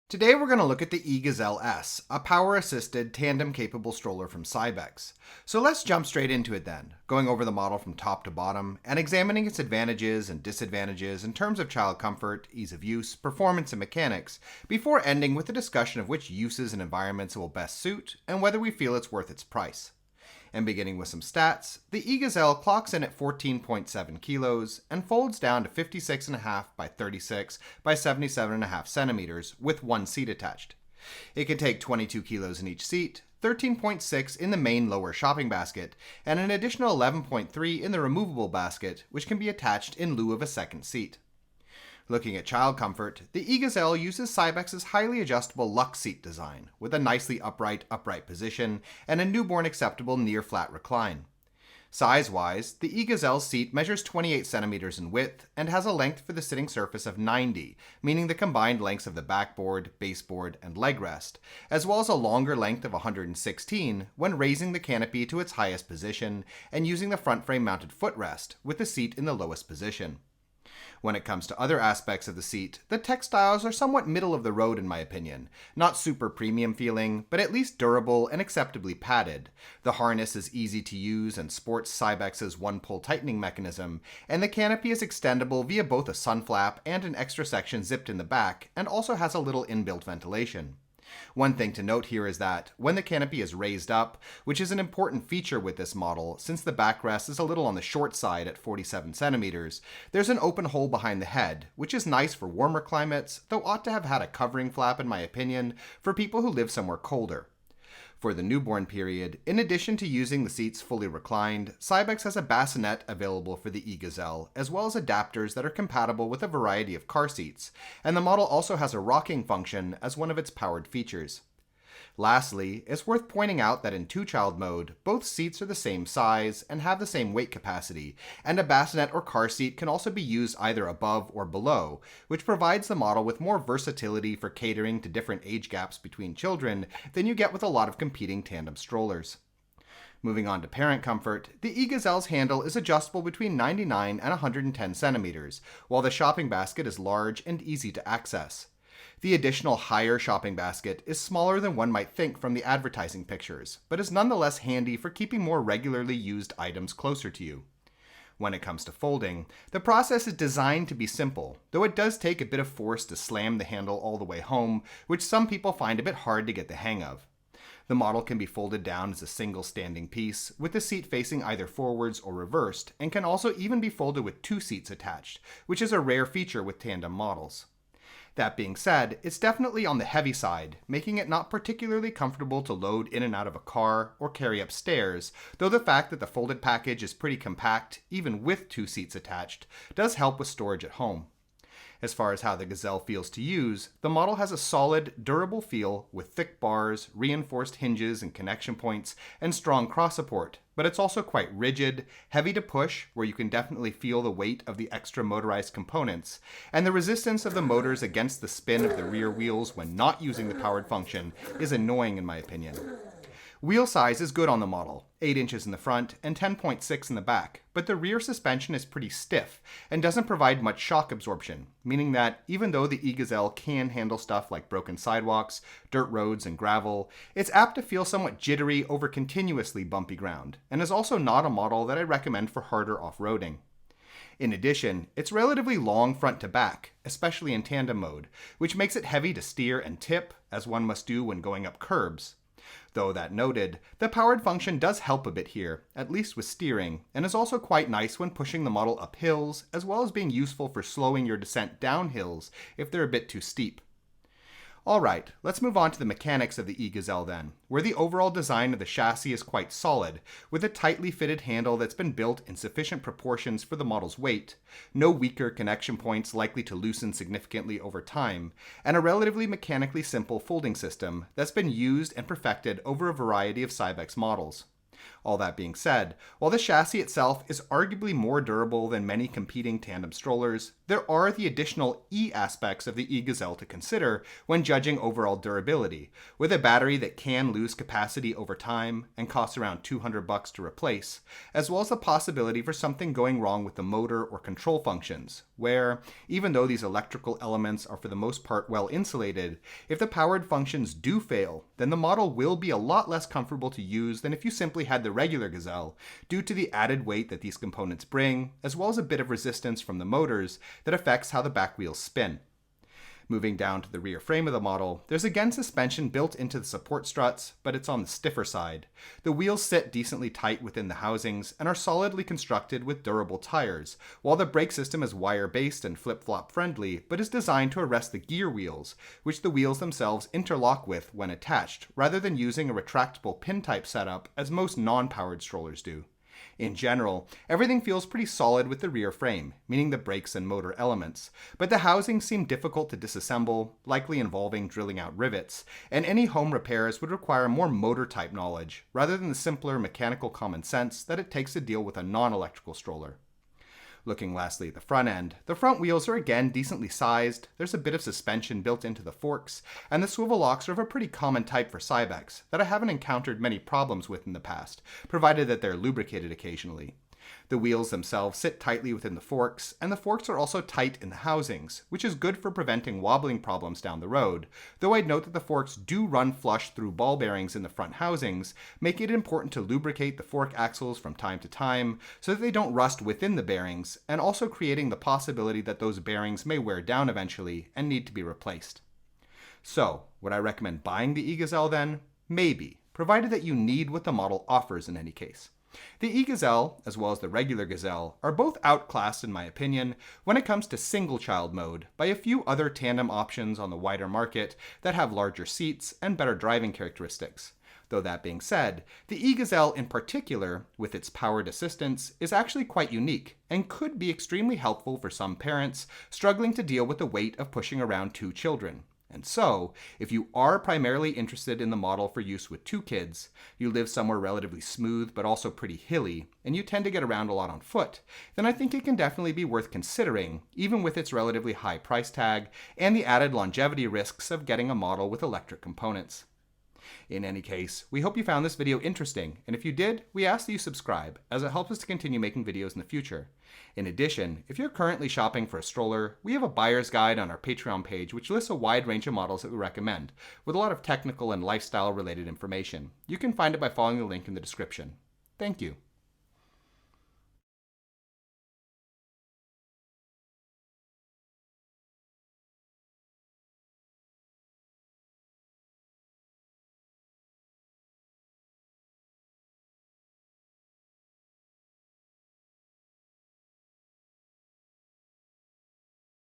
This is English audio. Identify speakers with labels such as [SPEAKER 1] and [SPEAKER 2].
[SPEAKER 1] Today we're going to look at the EGazelle S, a power-assisted, tandem-capable stroller from Cybex. So let's jump straight into it then, going over the model from top to bottom and examining its advantages and disadvantages in terms of child comfort, ease of use, performance, and mechanics, before ending with a discussion of which uses and environments it will best suit and whether we feel it's worth its price. And beginning with some stats, the EGazelle clocks in at 14.7 kilos and folds down to 56.5 by 36 by 77.5 centimeters with one seat attached. It can take 22 kilos in each seat, 13.6 in the main lower shopping basket, and an additional 11.3 in the removable basket, which can be attached in lieu of a second seat. Looking at child comfort, the EGazelle uses Cybex's highly adjustable Lux seat design, with a nicely upright position and a newborn acceptable near-flat recline. Size-wise, the EGazelle's seat measures 28 centimeters in width and has a length for the sitting surface of 90, meaning the combined lengths of the backboard, baseboard, and leg rest, as well as a longer length of 116 when raising the canopy to its highest position and using the front frame mounted footrest with the seat in the lowest position. When it comes to other aspects of the seat, the textiles are somewhat middle of the road in my opinion. Not super premium feeling, but at least durable and acceptably padded. The harness is easy to use and sports Cybex's one-pull tightening mechanism, and the canopy is extendable via both a sun flap and an extra section zipped in the back, and also has a little inbuilt ventilation. One thing to note here is that when the canopy is raised up, which is an important feature with this model since the backrest is a little on the short side at 47 centimeters, there's an open hole behind the head, which is nice for warmer climates, though ought to have had a covering flap in my opinion for people who live somewhere colder. For the newborn period, in addition to using the seats fully reclined, Cybex has a bassinet available for the EGazelle, as well as adapters that are compatible with a variety of car seats, and the model also has a rocking function as one of its powered features. Lastly, it's worth pointing out that in two-child mode, both seats are the same size and have the same weight capacity, and a bassinet or car seat can also be used either above or below, which provides the model with more versatility for catering to different age gaps between children than you get with a lot of competing tandem strollers. Moving on to parent comfort, the EGazelle's handle is adjustable between 99 and 110 centimeters, while the shopping basket is large and easy to access. The additional higher shopping basket is smaller than one might think from the advertising pictures, but is nonetheless handy for keeping more regularly used items closer to you. When it comes to folding, the process is designed to be simple, though it does take a bit of force to slam the handle all the way home, which some people find a bit hard to get the hang of. The model can be folded down as a single standing piece, with the seat facing either forwards or reversed, and can also even be folded with two seats attached, which is a rare feature with tandem models. That being said, it's definitely on the heavy side, making it not particularly comfortable to load in and out of a car or carry upstairs, though the fact that the folded package is pretty compact, even with two seats attached, does help with storage at home. As far as how the Gazelle feels to use, the model has a solid, durable feel with thick bars, reinforced hinges and connection points, and strong cross support, but it's also quite rigid, heavy to push, where you can definitely feel the weight of the extra motorized components, and the resistance of the motors against the spin of the rear wheels when not using the powered function is annoying in my opinion. Wheel size is good on the model, 8 inches in the front and 10.6 in the back, but the rear suspension is pretty stiff and doesn't provide much shock absorption, meaning that even though the EGazelle can handle stuff like broken sidewalks, dirt roads, and gravel, it's apt to feel somewhat jittery over continuously bumpy ground, and is also not a model that I recommend for harder off-roading. In addition, it's relatively long front to back, especially in tandem mode, which makes it heavy to steer and tip, as one must do when going up curbs. Though that noted, the powered function does help a bit here, at least with steering, and is also quite nice when pushing the model up hills, as well as being useful for slowing your descent down hills if they're a bit too steep. Alright, let's move on to the mechanics of the EGazelle then, where the overall design of the chassis is quite solid, with a tightly fitted handle that's been built in sufficient proportions for the model's weight, no weaker connection points likely to loosen significantly over time, and a relatively mechanically simple folding system that's been used and perfected over a variety of Cybex models. All that being said, while the chassis itself is arguably more durable than many competing tandem strollers, there are the additional E aspects of the E-Gazelle to consider when judging overall durability, with a battery that can lose capacity over time and costs around $200 to replace, as well as the possibility for something going wrong with the motor or control functions, where, even though these electrical elements are for the most part well insulated, if the powered functions do fail, then the model will be a lot less comfortable to use than if you simply had the regular Gazelle, due to the added weight that these components bring, as well as a bit of resistance from the motors that affects how the back wheels spin. Moving down to the rear frame of the model, there's again suspension built into the support struts, but it's on the stiffer side. The wheels sit decently tight within the housings and are solidly constructed with durable tires, while the brake system is wire-based and flip-flop friendly, but is designed to arrest the gear wheels, which the wheels themselves interlock with when attached, rather than using a retractable pin-type setup as most non-powered strollers do. In general, everything feels pretty solid with the rear frame, meaning the brakes and motor elements, but the housings seem difficult to disassemble, likely involving drilling out rivets, and any home repairs would require more motor-type knowledge, rather than the simpler mechanical common sense that it takes to deal with a non-electrical stroller. Looking lastly at the front end, the front wheels are again decently sized, there's a bit of suspension built into the forks, and the swivel locks are of a pretty common type for Cybex that I haven't encountered many problems with in the past, provided that they're lubricated occasionally. The wheels themselves sit tightly within the forks, and the forks are also tight in the housings, which is good for preventing wobbling problems down the road, though I'd note that the forks do run flush through ball bearings in the front housings, making it important to lubricate the fork axles from time to time so that they don't rust within the bearings, and also creating the possibility that those bearings may wear down eventually and need to be replaced. So, would I recommend buying the E-Gazelle then? Maybe, provided that you need what the model offers in any case. The E-Gazelle, as well as the regular Gazelle, are both outclassed in my opinion when it comes to single-child mode by a few other tandem options on the wider market that have larger seats and better driving characteristics. Though that being said, the E-Gazelle in particular, with its powered assistance, is actually quite unique and could be extremely helpful for some parents struggling to deal with the weight of pushing around two children. And so, if you are primarily interested in the model for use with two kids, you live somewhere relatively smooth but also pretty hilly, and you tend to get around a lot on foot, then I think it can definitely be worth considering, even with its relatively high price tag and the added longevity risks of getting a model with electric components. In any case, we hope you found this video interesting, and if you did, we ask that you subscribe, as it helps us to continue making videos in the future. In addition, if you're currently shopping for a stroller, we have a buyer's guide on our Patreon page which lists a wide range of models that we recommend, with a lot of technical and lifestyle related information. You can find it by following the link in the description. Thank you.